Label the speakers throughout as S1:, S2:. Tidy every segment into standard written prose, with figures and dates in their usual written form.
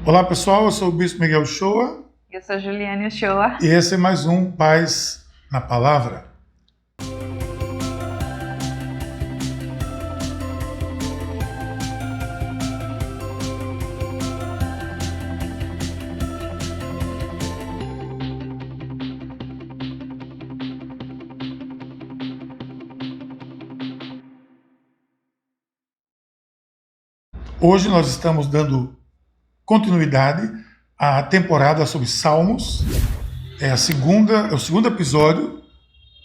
S1: Olá pessoal, eu sou o Bispo Miguel Shoa.
S2: Eu sou Juliane Shoa.
S1: E esse é mais um Paz na Palavra. Hoje nós estamos dando continuidade à temporada sobre Salmos. É o segundo episódio.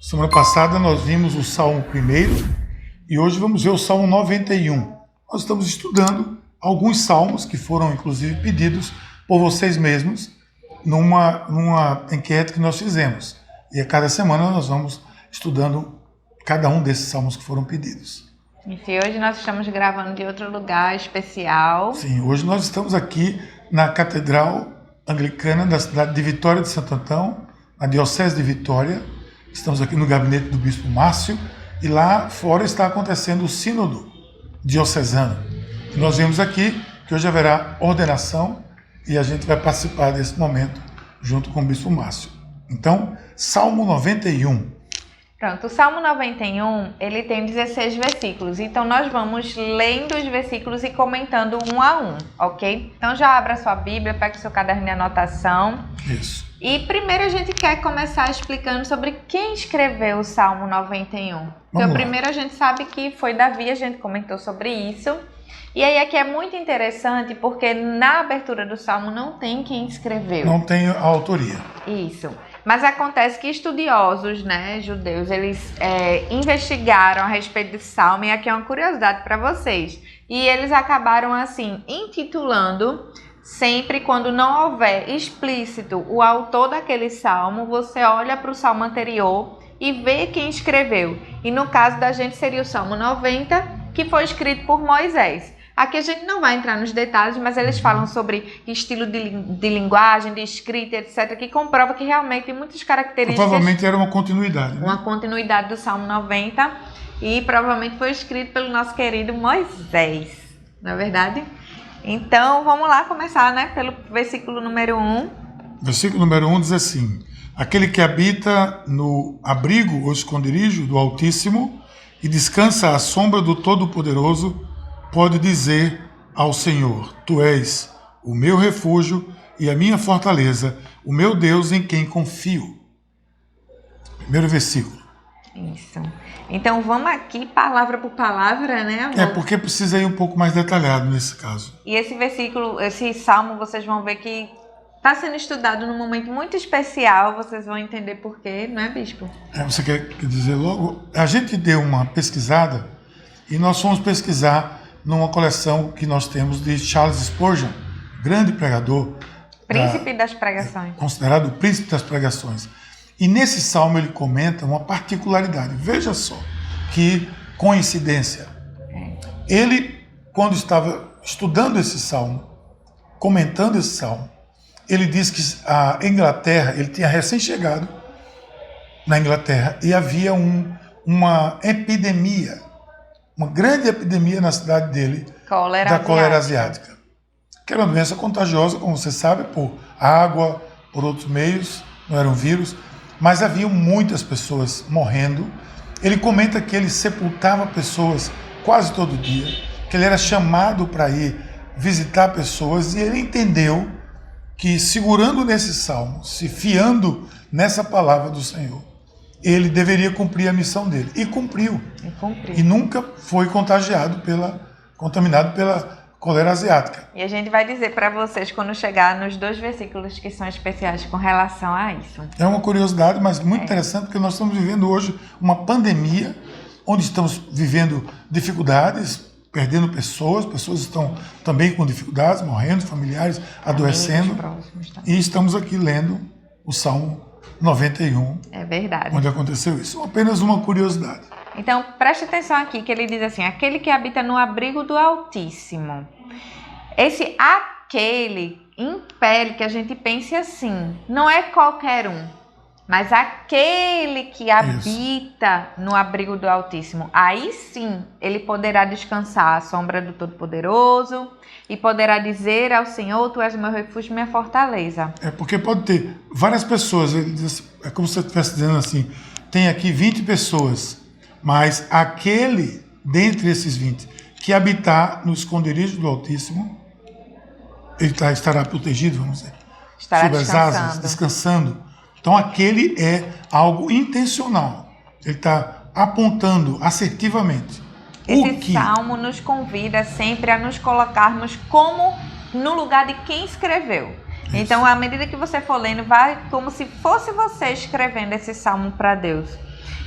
S1: Semana passada nós vimos o Salmo 1 e hoje vamos ver o Salmo 91. Nós estamos estudando alguns salmos que foram inclusive pedidos por vocês mesmos numa enquete que nós fizemos. E a cada semana nós vamos estudando cada um desses salmos que foram pedidos.
S2: E hoje nós estamos gravando de outro lugar especial.
S1: Sim, hoje nós estamos aqui na Catedral Anglicana da cidade de Vitória de Santo Antão, na Diocese de Vitória. Estamos aqui no gabinete do Bispo Márcio e lá fora está acontecendo o Sínodo Diocesano. E nós vimos aqui que hoje haverá ordenação e a gente vai participar desse momento junto com o Bispo Márcio. Então, Salmo 91.
S2: Pronto, o Salmo 91, ele tem 16 versículos, então nós vamos lendo os versículos e comentando um a um, ok? Então já abra sua Bíblia, pega o seu caderno de anotação.
S1: Isso.
S2: E primeiro a gente quer começar explicando sobre quem escreveu o Salmo 91. Então primeiro a gente sabe que foi Davi, a gente comentou sobre isso. E aí aqui é muito interessante porque na abertura do Salmo não tem quem escreveu.
S1: Não tem a autoria.
S2: Isso. Mas acontece que estudiosos, judeus, eles investigaram a respeito desse salmo, e aqui é uma curiosidade para vocês. E eles acabaram, assim, intitulando, sempre quando não houver explícito o autor daquele salmo, você olha para o salmo anterior e vê quem escreveu. E no caso da gente seria o Salmo 90, que foi escrito por Moisés. Aqui a gente não vai entrar nos detalhes, mas eles falam sobre estilo de linguagem, de escrita, etc., que comprova que realmente tem muitas características.
S1: Provavelmente era uma continuidade, né?
S2: Uma continuidade do Salmo 90 e provavelmente foi escrito pelo nosso querido Moisés, não é verdade? Então vamos lá começar, pelo versículo número 1.
S1: Versículo número 1 diz assim: aquele que habita no abrigo ou esconderijo do Altíssimo e descansa à sombra do Todo-Poderoso, pode dizer ao Senhor: Tu és o meu refúgio e a minha fortaleza, o meu Deus em quem confio. Primeiro versículo.
S2: Isso. Então vamos aqui palavra por palavra, amor?
S1: É porque precisa ir um pouco mais detalhado nesse caso.
S2: E esse versículo, esse salmo, vocês vão ver que está sendo estudado num momento muito especial, vocês vão entender por quê, não é, Bispo?
S1: Você quer dizer logo? A gente deu uma pesquisada e nós fomos pesquisar numa coleção que nós temos de Charles Spurgeon, grande pregador.
S2: Príncipe das pregações.
S1: Considerado o príncipe das pregações. E nesse salmo ele comenta uma particularidade. Veja só que coincidência. Ele, quando estava estudando esse salmo, comentando esse salmo, ele diz que a Inglaterra, ele tinha recém-chegado na Inglaterra e havia uma epidemia, uma grande epidemia na cidade dele, da cólera asiática. Que era uma doença contagiosa, como você sabe, por água, por outros meios, não era um vírus, mas haviam muitas pessoas morrendo. Ele comenta que ele sepultava pessoas quase todo dia, que ele era chamado para ir visitar pessoas, e ele entendeu que, segurando nesse salmo, se fiando nessa palavra do Senhor, ele deveria cumprir a missão dele. E cumpriu. E nunca foi contaminado pela cólera asiática.
S2: E a gente vai dizer para vocês quando chegar nos 2 versículos que são especiais com relação a isso.
S1: É uma curiosidade, mas muito interessante, porque nós estamos vivendo hoje uma pandemia, onde estamos vivendo dificuldades, perdendo pessoas estão também com dificuldades, morrendo, familiares adoecendo. E estamos aqui lendo o Salmo 91.
S2: É verdade.
S1: Onde aconteceu isso. Apenas uma curiosidade.
S2: Então, preste atenção aqui, que ele diz assim: aquele que habita no abrigo do Altíssimo. Esse aquele impele que a gente pense assim, não é qualquer um. Mas aquele que habita no abrigo do Altíssimo, aí sim ele poderá descansar à sombra do Todo-Poderoso e poderá dizer ao Senhor: Tu és o meu refúgio e minha fortaleza.
S1: É porque pode ter várias pessoas, ele diz assim, é como se você estivesse dizendo assim, tem aqui 20 pessoas, mas aquele dentre esses 20 que habitar no esconderijo do Altíssimo, ele estará protegido, vamos dizer,
S2: Estará
S1: sob as asas, descansando. Então aquele é algo intencional. Ele está apontando assertivamente.
S2: Esse salmo nos convida sempre a nos colocarmos como no lugar de quem escreveu. Isso. Então, à medida que você for lendo, vai como se fosse você escrevendo esse salmo para Deus.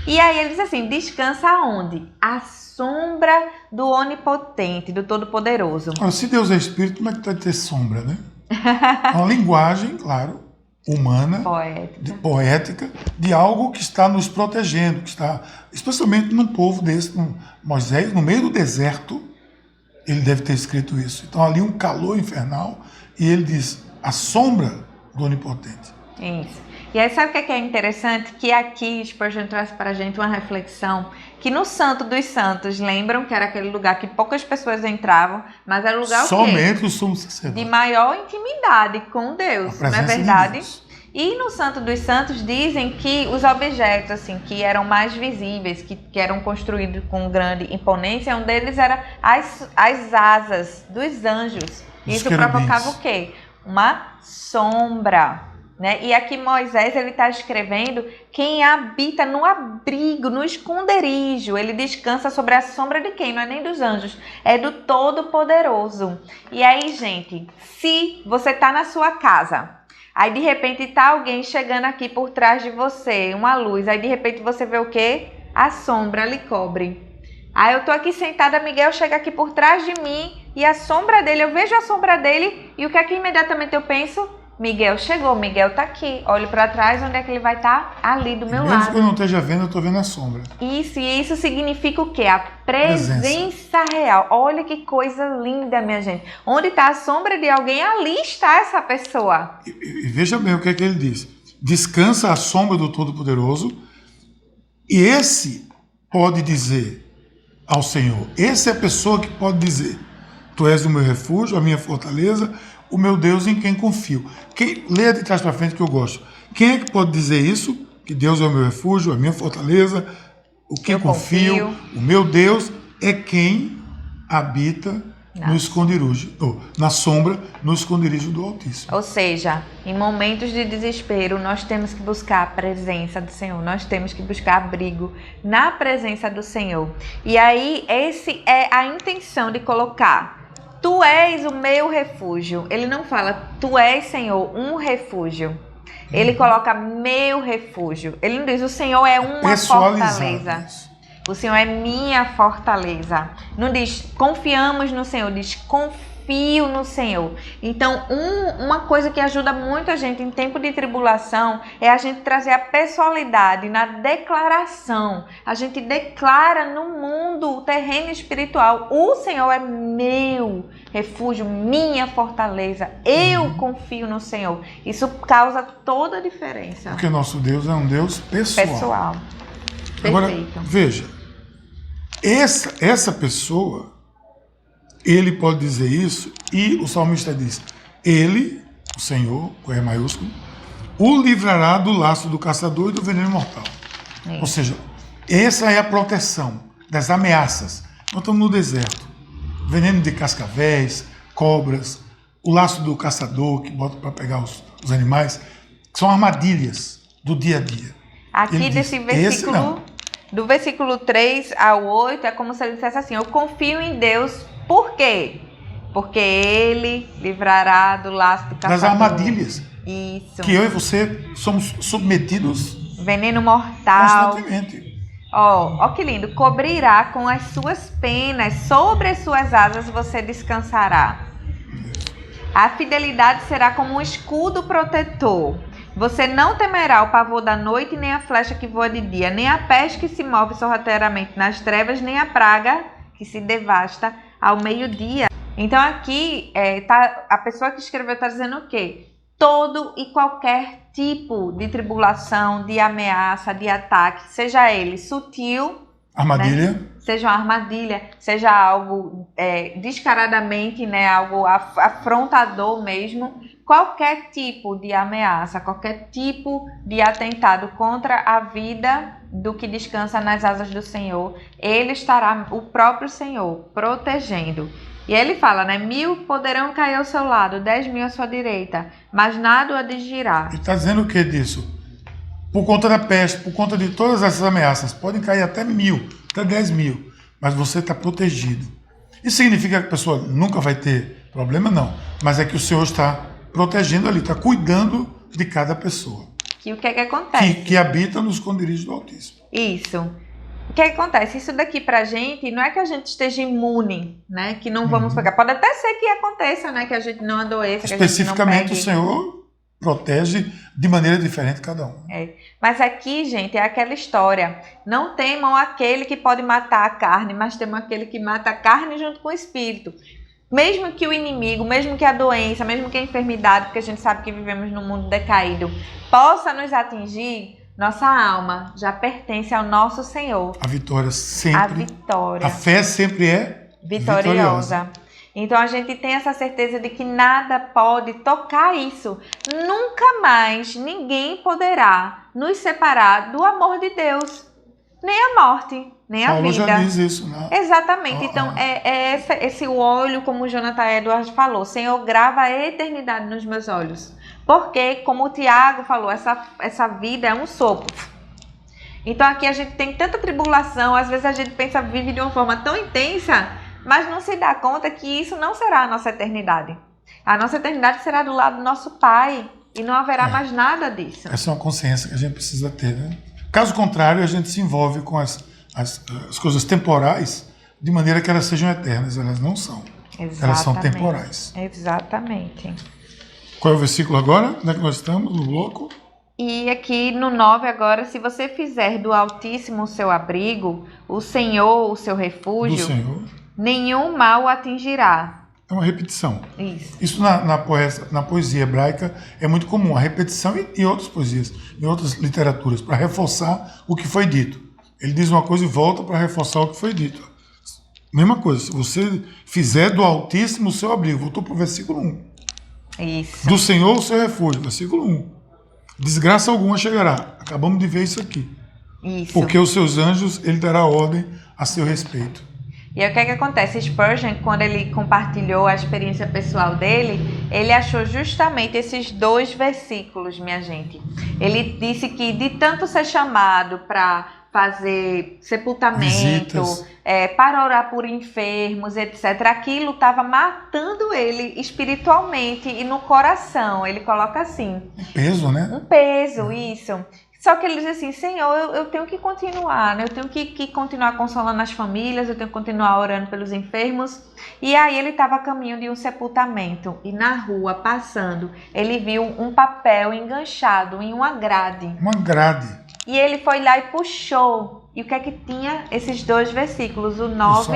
S2: E aí ele diz assim: descansa aonde? À sombra do Onipotente, do Todo-Poderoso.
S1: Ora, se Deus é Espírito, como é que vai ter sombra, né? É uma linguagem, claro, humana, poética, de algo que está nos protegendo, que está, especialmente num povo desse, Moisés, no meio do deserto, ele deve ter escrito isso. Então ali um calor infernal, e ele diz, a sombra do Onipotente.
S2: Isso. E aí sabe o que é interessante? Que aqui Spurgeon traz para a gente uma reflexão, que no Santo dos Santos, lembram que era aquele lugar que poucas pessoas entravam, mas era o lugar
S1: somente o sumo sacerdote,
S2: de maior intimidade com Deus, não é verdade? E no Santo dos Santos dizem que os objetos assim que eram mais visíveis, que eram construídos com grande imponência, um deles era as asas dos anjos. Isso provocava o quê? Uma sombra. Né? E aqui Moisés ele está escrevendo quem habita no abrigo, no esconderijo. Ele descansa sobre a sombra de quem? Não é nem dos anjos, é do Todo-Poderoso. E aí, gente, se você está na sua casa, aí de repente está alguém chegando aqui por trás de você, uma luz, aí de repente você vê o quê? A sombra lhe cobre. Aí eu tô aqui sentada, Miguel chega aqui por trás de mim e a sombra dele, eu vejo a sombra dele e o que é que imediatamente eu penso? Miguel chegou, Miguel tá aqui. Olho para trás, onde é que ele vai estar? Ali do meu lado.
S1: Mesmo que eu não esteja vendo, eu estou vendo a sombra.
S2: Isso, e isso significa o quê? A presença real. Olha que coisa linda, minha gente. Onde está a sombra de alguém, ali está essa pessoa.
S1: E veja bem o que é que ele diz. Descansa à sombra do Todo-Poderoso, e esse pode dizer ao Senhor, essa é a pessoa que pode dizer, Tu és o meu refúgio, a minha fortaleza, o meu Deus em quem confio. Leia de trás para frente que eu gosto. Quem é que pode dizer isso? Que Deus é o meu refúgio, a minha fortaleza, o que eu confio, o meu Deus é quem habita no esconderijo, na sombra, no esconderijo do Altíssimo.
S2: Ou seja, em momentos de desespero, nós temos que buscar a presença do Senhor, nós temos que buscar abrigo na presença do Senhor. E aí, esse é a intenção de colocar Tu és o meu refúgio. Ele não fala, Tu és, Senhor, um refúgio. Ele coloca meu refúgio. Ele não diz, o Senhor é uma fortaleza. O Senhor é minha fortaleza. Não diz, confiamos no Senhor. Diz, confio no Senhor. Então, uma coisa que ajuda muito a gente em tempo de tribulação é a gente trazer a pessoalidade na declaração. A gente declara no mundo, o terreno espiritual, o Senhor é meu refúgio, minha fortaleza. Eu confio no Senhor. Isso causa toda a diferença.
S1: Porque nosso Deus é um Deus pessoal. Agora, veja, essa pessoa, ele pode dizer isso, e o salmista diz, ele, o Senhor, com E maiúsculo, o livrará do laço do caçador e do veneno mortal. Ou seja, essa é a proteção das ameaças. Nós estamos no deserto, veneno de cascavéis, cobras, o laço do caçador que bota para pegar os animais, são armadilhas do dia a dia.
S2: Aqui desse versículo, do versículo 3 ao 8, é como se ele dissesse assim, eu confio em Deus. Por quê? Porque Ele livrará do laço do caçador.
S1: Das armadilhas.
S2: Isso.
S1: Que eu e você somos submetidos.
S2: Veneno mortal.
S1: Constantemente.
S2: Ó que lindo. Cobrirá com as suas penas. Sobre as suas asas você descansará. A fidelidade será como um escudo protetor. Você não temerá o pavor da noite, nem a flecha que voa de dia, nem a peste que se move sorrateiramente nas trevas, nem a praga que se devasta ao meio-dia. Então aqui a pessoa que escreveu está dizendo o quê? todo e qualquer tipo de tribulação, de ameaça, de ataque, seja ele sutil,
S1: Armadilha.
S2: né? Seja uma armadilha, seja algo descaradamente, né? Algo afrontador mesmo. Qualquer tipo de ameaça, qualquer tipo de atentado contra a vida do que descansa nas asas do Senhor, ele estará, o próprio Senhor, protegendo. E ele fala, né? 1000 poderão cair ao seu lado, 10.000 à sua direita, mas nada o atingirá.
S1: Ele está dizendo o que disso? Por conta da peste, por conta de todas essas ameaças, podem cair até 1000, até 10.000, mas você está protegido. Isso significa que a pessoa nunca vai ter problema? Não. Mas é que o Senhor está protegendo ali, está cuidando de cada pessoa.
S2: E o que é que acontece?
S1: Que habita nos esconderijos do Altíssimo.
S2: Isso. O que acontece? Isso daqui pra gente, não é que a gente esteja imune, né? Que não vamos pegar. Pode até ser que aconteça, né? Que a gente não adoeça, que a gente não
S1: Especificamente,
S2: pegue.
S1: o Senhor protege de maneira diferente cada um.
S2: Mas aqui, gente, é aquela história. Não temam aquele que pode matar a carne, mas temam aquele que mata a carne junto com o espírito. Mesmo que o inimigo, mesmo que a doença, mesmo que a enfermidade, porque a gente sabe que vivemos num mundo decaído, possa nos atingir, nossa alma já pertence ao nosso Senhor.
S1: A vitória sempre.
S2: A vitória.
S1: A fé sempre é
S2: vitoriosa. Então a gente tem essa certeza de que nada pode tocar isso. Nunca mais ninguém poderá nos separar do amor de Deus. Nem a morte, nem a
S1: Paulo
S2: vida.
S1: já diz isso, né?
S2: Exatamente. Então esse olho, como o Jonathan Edwards falou, Senhor, grava a eternidade nos meus olhos. Porque, como o Tiago falou, essa vida é um sopro. Então aqui a gente tem tanta tribulação, às vezes a gente pensa, vive de uma forma tão intensa, mas não se dá conta que isso não será a nossa eternidade. A nossa eternidade será do lado do nosso Pai e não haverá mais nada disso.
S1: Essa é uma consciência que a gente precisa ter, né? Caso contrário, a gente se envolve com as coisas temporais de maneira que elas sejam eternas. Elas não são.
S2: Exatamente.
S1: Elas são temporais.
S2: Exatamente.
S1: Qual é o versículo agora? Onde é que nós estamos? No bloco?
S2: E aqui no 9 agora, se você fizer do Altíssimo o seu abrigo, o Senhor o seu refúgio,
S1: Do Senhor.
S2: nenhum mal o atingirá.
S1: É uma repetição.
S2: Isso.
S1: Isso na poesia hebraica é muito comum, a repetição em outras poesias, em outras literaturas, para reforçar o que foi dito. Ele diz uma coisa e volta para reforçar o que foi dito. Mesma coisa, se você fizer do Altíssimo o seu abrigo, voltou para o versículo 1.
S2: Isso.
S1: Do Senhor o seu refúgio, versículo 1. Desgraça alguma chegará. Acabamos de ver isso aqui.
S2: Isso.
S1: Porque os seus anjos, ele dará ordem a seu respeito.
S2: E aí o que é que acontece? Spurgeon, quando ele compartilhou a experiência pessoal dele, ele achou justamente esses 2 versículos, minha gente. Ele disse que de tanto ser chamado para fazer sepultamento, para orar por enfermos, etc., aquilo estava matando ele espiritualmente e no coração. Ele coloca assim.
S1: Um peso, né?
S2: Um peso, isso. Só que ele diz assim, Senhor, eu tenho que continuar, né? Eu tenho que continuar consolando as famílias, eu tenho que continuar orando pelos enfermos. E aí ele estava a caminho de um sepultamento e na rua, passando, ele viu um papel enganchado em uma grade.
S1: Uma grade.
S2: E ele foi lá e puxou. E o que é que tinha? Esses 2 versículos, o 9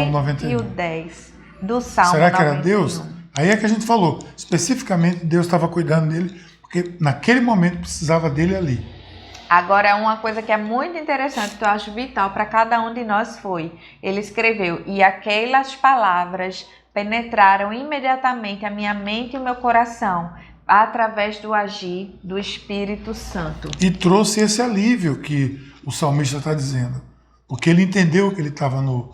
S2: e o 10 do Salmo 91.
S1: Será que era Deus? Aí é que a gente falou, especificamente Deus estava cuidando dele, porque naquele momento precisava dele ali.
S2: Agora, uma coisa que é muito interessante, que eu acho vital para cada um de nós foi, ele escreveu, e aquelas palavras penetraram imediatamente a minha mente e o meu coração, através do agir do Espírito Santo.
S1: E trouxe esse alívio que o salmista está dizendo, porque ele entendeu que ele estava no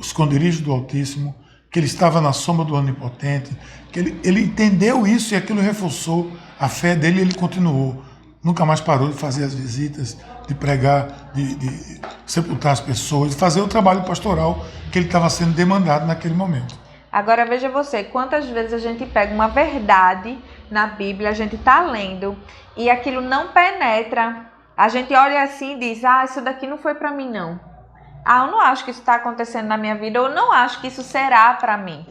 S1: esconderijo do Altíssimo, que ele estava na sombra do Onipotente, que ele entendeu isso e aquilo reforçou a fé dele e ele continuou. Nunca mais parou de fazer as visitas, de pregar, de sepultar as pessoas, de fazer o trabalho pastoral que ele estava sendo demandado naquele momento.
S2: Agora veja você, quantas vezes a gente pega uma verdade na Bíblia, a gente está lendo e aquilo não penetra. A gente olha assim e diz, isso daqui não foi para mim não. Eu não acho que isso está acontecendo na minha vida, ou não acho que isso será para mim.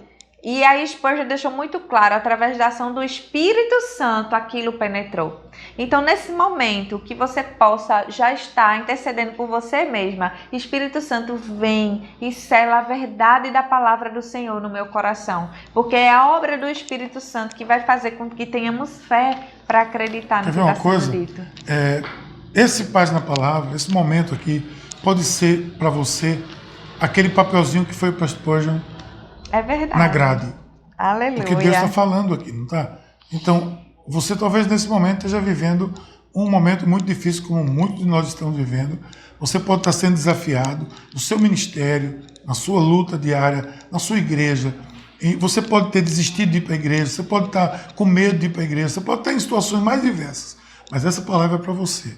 S2: E aí Spurgeon deixou muito claro, através da ação do Espírito Santo, aquilo penetrou. Então, nesse momento, que você possa já estar intercedendo por você mesma, Espírito Santo vem e sela a verdade da palavra do Senhor no meu coração. Porque é a obra do Espírito Santo que vai fazer com que tenhamos fé para acreditar no que está sendo dito.
S1: Esse Paz na Palavra, esse momento aqui, pode ser para você aquele papelzinho que foi para Spurgeon.
S2: É verdade.
S1: Na grade.
S2: Aleluia.
S1: Porque Deus está falando aqui, não está? Então, você talvez nesse momento esteja vivendo um momento muito difícil, como muitos de nós estamos vivendo. Você pode estar sendo desafiado no seu ministério, na sua luta diária, na sua igreja. E você pode ter desistido de ir para a igreja, você pode estar com medo de ir para a igreja, você pode estar em situações mais diversas. Mas essa palavra é para você.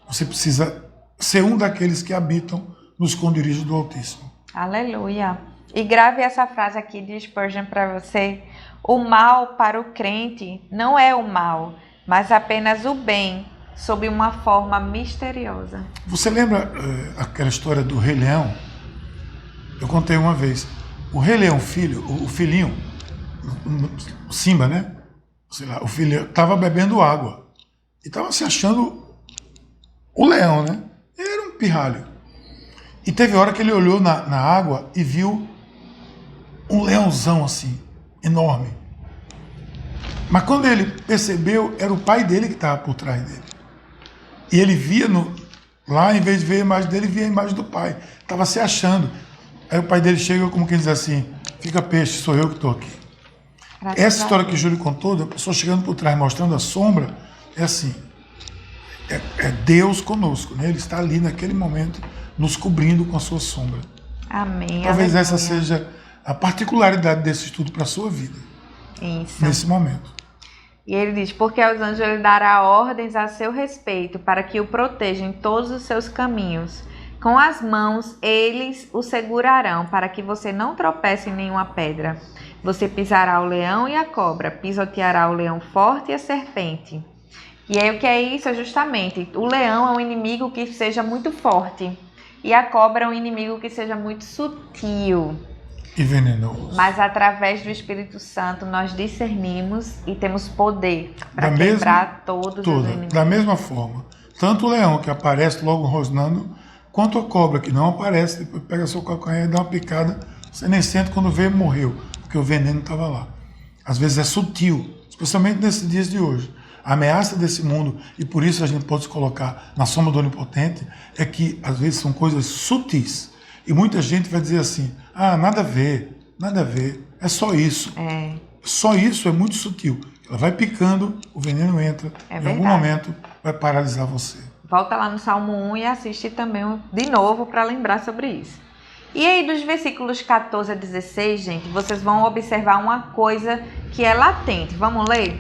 S1: Você precisa ser um daqueles que habitam no esconderijo do Altíssimo.
S2: Aleluia. E grave essa frase aqui de Spurgeon para você. O mal para o crente não é o mal, mas apenas o bem, sob uma forma misteriosa.
S1: Você lembra aquela história do Rei Leão? Eu contei uma vez. O Rei Leão, o filhinho, o Simba, né? Sei lá, o filho estava bebendo água e estava se achando o leão, né? Ele era um pirralho. E teve hora que ele olhou na água e viu um leãozão assim, enorme. Mas quando ele percebeu, era o pai dele que estava por trás dele. E ele via lá, em vez de ver a imagem dele, via a imagem do pai. Estava se achando. Aí o pai dele chega como quem diz assim, fica peixe, sou eu que estou aqui. Essa história que o Júlio contou, da pessoa chegando por trás, mostrando a sombra, é assim, é Deus conosco, né? Ele está ali naquele momento, nos cobrindo com a sua sombra.
S2: Amém.
S1: Talvez essa seja a particularidade desse estudo para a sua vida.
S2: Isso.
S1: Nesse momento.
S2: E ele diz, porque aos anjos ele dará ordens a seu respeito, para que o protejam em todos os seus caminhos. Com as mãos eles o segurarão, para que você não tropece em nenhuma pedra. Você pisará o leão e a cobra, pisoteará o leão forte e a serpente. E aí o que é isso? É justamente, o leão é um inimigo que seja muito forte, e a cobra é um inimigo que seja muito sutil.
S1: E venenoso.
S2: Mas através do Espírito Santo nós discernimos e temos poder para quebrar todos os inimigos.
S1: Da mesma forma, tanto o leão que aparece logo rosnando, quanto a cobra que não aparece, depois pega seu calcanhar e dá uma picada, você nem sente, quando vê, morreu, porque o veneno estava lá. Às vezes é sutil, especialmente nesses dias de hoje. A ameaça desse mundo, e por isso a gente pode se colocar na sombra do Onipotente, é que às vezes são coisas sutis. E muita gente vai dizer assim, nada a ver, é só isso. Só isso é muito sutil. Ela vai picando, o veneno entra, em algum momento vai paralisar você.
S2: Volta lá no Salmo 1 e assiste também de novo para lembrar sobre isso. E aí dos versículos 14 a 16, gente, vocês vão observar uma coisa que é latente. Vamos ler?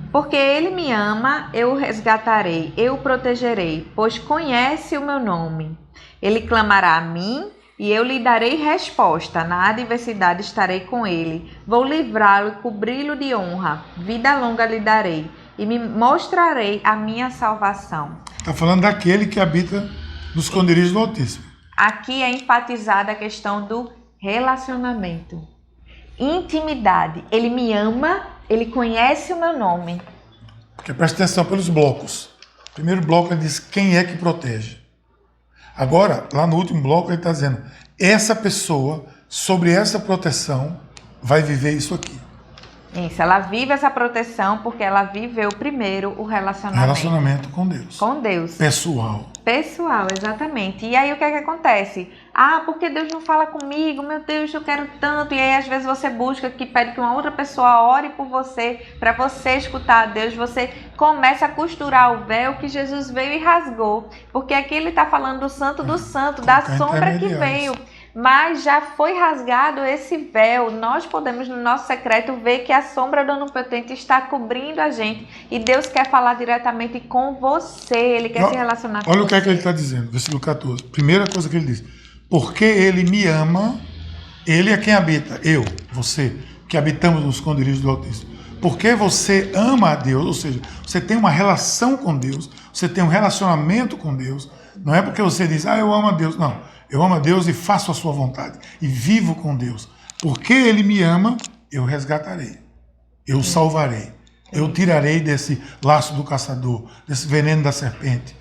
S2: Porque ele me ama, eu o resgatarei, eu o protegerei, pois conhece o meu nome. Ele clamará a mim e eu lhe darei resposta. Na adversidade estarei com ele. Vou livrá-lo e cobri-lo de honra. Vida longa lhe darei e me mostrarei a minha salvação.
S1: Está falando daquele que habita nos esconderijos do Altíssimo.
S2: Aqui é enfatizada a questão do relacionamento. Intimidade. Ele me ama, ele conhece o meu nome.
S1: Porque presta atenção pelos blocos. O primeiro bloco ele diz quem é que protege. Agora, lá no último bloco ele está dizendo, essa pessoa, sobre essa proteção, vai viver isso aqui.
S2: Isso, ela vive essa proteção porque ela viveu primeiro o relacionamento.
S1: Relacionamento com Deus.
S2: Com Deus.
S1: Pessoal.
S2: Pessoal, exatamente. E aí o que é que acontece? Porque Deus não fala comigo, meu Deus, eu quero tanto. E aí às vezes você busca, pede que uma outra pessoa ore por você, para você escutar a Deus. Você começa a costurar o véu que Jesus veio e rasgou. Porque aqui ele está falando do santo do santo, da sombra que veio. Mas já foi rasgado esse véu. Nós podemos, no nosso secreto, ver que a sombra do Onipotente está cobrindo a gente. E Deus quer falar diretamente com você. Ele quer se relacionar com você.
S1: Olha o que é que ele está dizendo, versículo 14. Primeira coisa que ele diz. Porque ele me ama, ele é quem habita. Eu, você, que habitamos nos esconderijos do Altíssimo. Porque você ama a Deus, ou seja, você tem uma relação com Deus, você tem um relacionamento com Deus. Não é porque você diz, eu amo a Deus. Não. Eu amo a Deus e faço a sua vontade. E vivo com Deus. Porque ele me ama, eu resgatarei, eu salvarei, eu tirarei desse laço do caçador, desse veneno da serpente.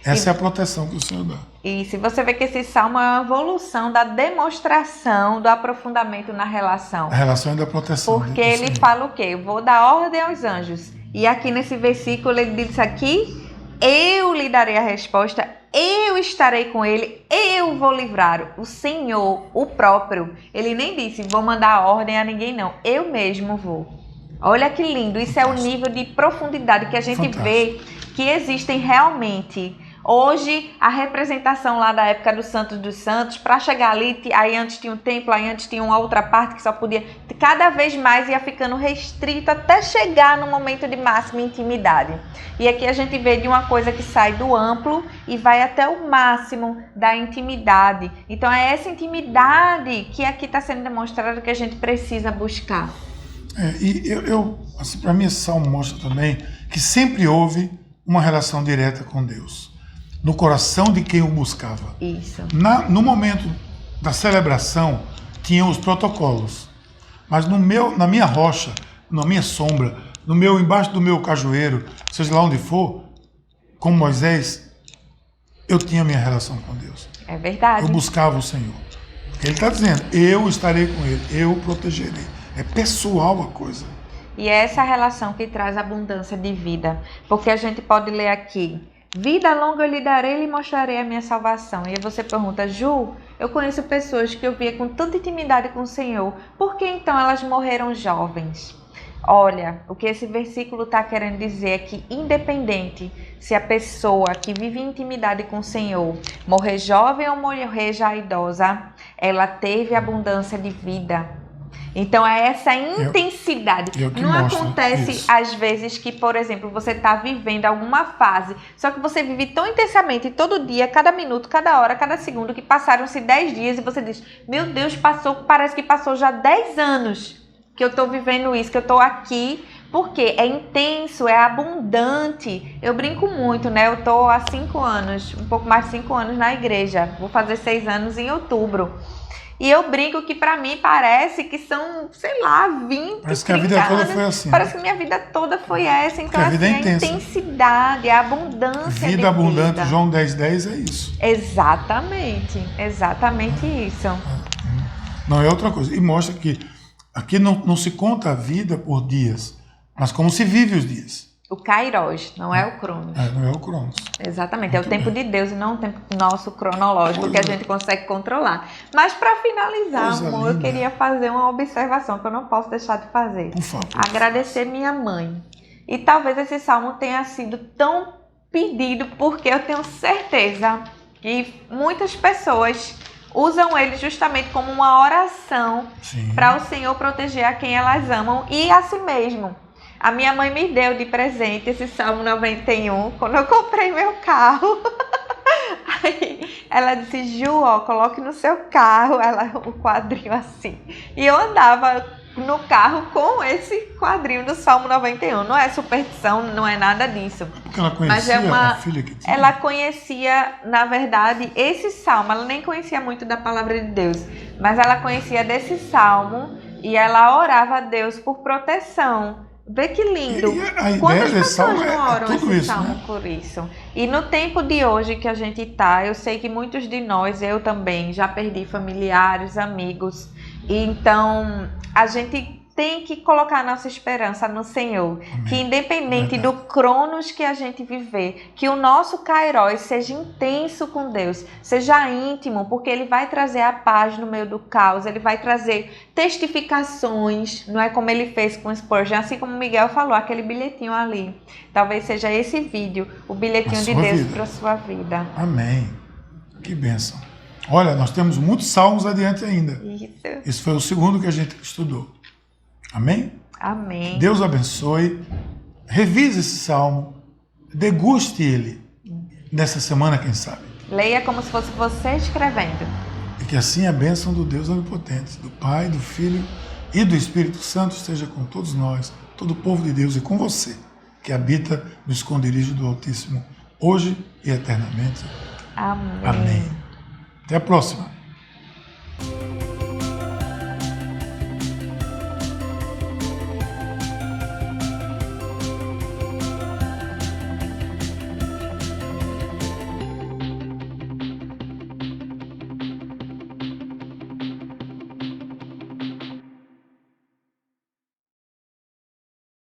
S1: Essa é a proteção que o Senhor dá.
S2: E se você vê que esse salmo é uma evolução da demonstração do aprofundamento na relação.
S1: A relação é da proteção.
S2: Porque ele fala o quê? Eu vou dar ordem aos anjos. E aqui nesse versículo ele diz aqui, eu lhe darei a resposta, eu estarei com ele, eu vou livrar. O Senhor, o próprio, ele nem disse, vou mandar ordem a ninguém não, eu mesmo vou. Olha que lindo, isso é o nível de profundidade que a gente vê que existem realmente. Hoje, a representação lá da época do Santos dos Santos, para chegar ali, aí antes tinha um templo, aí antes tinha uma outra parte que só podia, cada vez mais ia ficando restrito até chegar no momento de máxima intimidade. E aqui a gente vê de uma coisa que sai do amplo e vai até o máximo da intimidade. Então é essa intimidade que aqui está sendo demonstrada que a gente precisa buscar.
S1: Assim, para mim esse salmo mostra também que sempre houve uma relação direta com Deus, no coração de quem o buscava.
S2: Isso.
S1: No momento da celebração, tinham os protocolos, mas na minha rocha, na minha sombra, embaixo do meu cajueiro, seja lá onde for, com Moisés, eu tinha minha relação com Deus.
S2: É verdade.
S1: Eu buscava o Senhor. Ele está dizendo, eu estarei com ele, eu o protegerei. É pessoal a coisa.
S2: E é essa relação que traz abundância de vida. Porque a gente pode ler aqui, vida longa eu lhe darei e lhe mostrarei a minha salvação. E aí você pergunta, Ju, eu conheço pessoas que eu via com tanta intimidade com o Senhor, por que então elas morreram jovens? Olha, o que esse versículo está querendo dizer é que independente se a pessoa que vive em intimidade com o Senhor morrer jovem ou morrer já idosa, ela teve abundância de vida. Então é essa intensidade. Não acontece isso. Às vezes que, por exemplo, você está vivendo alguma fase, só que você vive tão intensamente todo dia, cada minuto, cada hora, cada segundo, que passaram-se 10 dias e você diz, meu Deus, parece que passou já 10 anos que eu estou vivendo isso, que eu estou aqui, porque é intenso, é abundante. Eu brinco muito, né? Eu estou há 5 anos, um pouco mais de 5 anos na igreja, vou fazer 6 anos em outubro. E eu brinco que pra mim parece que são, sei lá, 20,
S1: parece que a vida toda foi assim.
S2: Parece que minha vida toda foi essa. Então,
S1: assim,
S2: a intensidade, a abundância
S1: vida abundante, vida. João 10:10 é isso.
S2: Exatamente isso.
S1: Não, é outra coisa. E mostra que aqui não se conta a vida por dias, mas como se vive os dias.
S2: O Kairos, não é o Cronos.
S1: Não é o Cronos.
S2: Exatamente, muito é o tempo de Deus e não o tempo nosso cronológico que a gente consegue controlar. Mas para finalizar, amor, eu queria fazer uma observação que eu não posso deixar de fazer.
S1: Por favor.
S2: Agradecer minha mãe. E talvez esse salmo tenha sido tão pedido porque eu tenho certeza que muitas pessoas usam ele justamente como uma oração para o Senhor proteger a quem elas amam e a si mesmo. A minha mãe me deu de presente esse Salmo 91 quando eu comprei meu carro. Aí ela disse, Ju, ó, coloque no seu carro o quadrinho assim. E eu andava no carro com esse quadrinho do Salmo 91. Não é superstição, não é nada disso.
S1: Porque ela conhecia a filha que tinha.
S2: Ela conhecia, na verdade, esse salmo. Ela nem conhecia muito da palavra de Deus, mas ela conhecia desse salmo e ela orava a Deus por proteção. Vê que lindo. Quantas pessoas não oram esse salmo por isso? E no tempo de hoje que a gente tá, eu sei que muitos de nós, eu também, já perdi familiares, amigos. Então, a gente tem que colocar a nossa esperança no Senhor. Amém. Que independente do cronos que a gente viver, que o nosso Kairos seja intenso com Deus, seja íntimo, porque Ele vai trazer a paz no meio do caos, Ele vai trazer testificações, não é como Ele fez com Spurgeon, assim como o Miguel falou, aquele bilhetinho ali. Talvez seja esse vídeo, o bilhetinho de Deus para a sua vida.
S1: Amém. Que bênção. Olha, nós temos muitos salmos adiante ainda.
S2: Isso.
S1: Esse foi o segundo que a gente estudou. Amém?
S2: Amém.
S1: Deus abençoe. Revise esse salmo. Deguste ele nessa semana, quem sabe.
S2: Leia como se fosse você escrevendo.
S1: E que assim a bênção do Deus Onipotente, do Pai, do Filho e do Espírito Santo esteja com todos nós, todo o povo de Deus e com você, que habita no esconderijo do Altíssimo, hoje e eternamente.
S2: Amém.
S1: Amém. Até a próxima.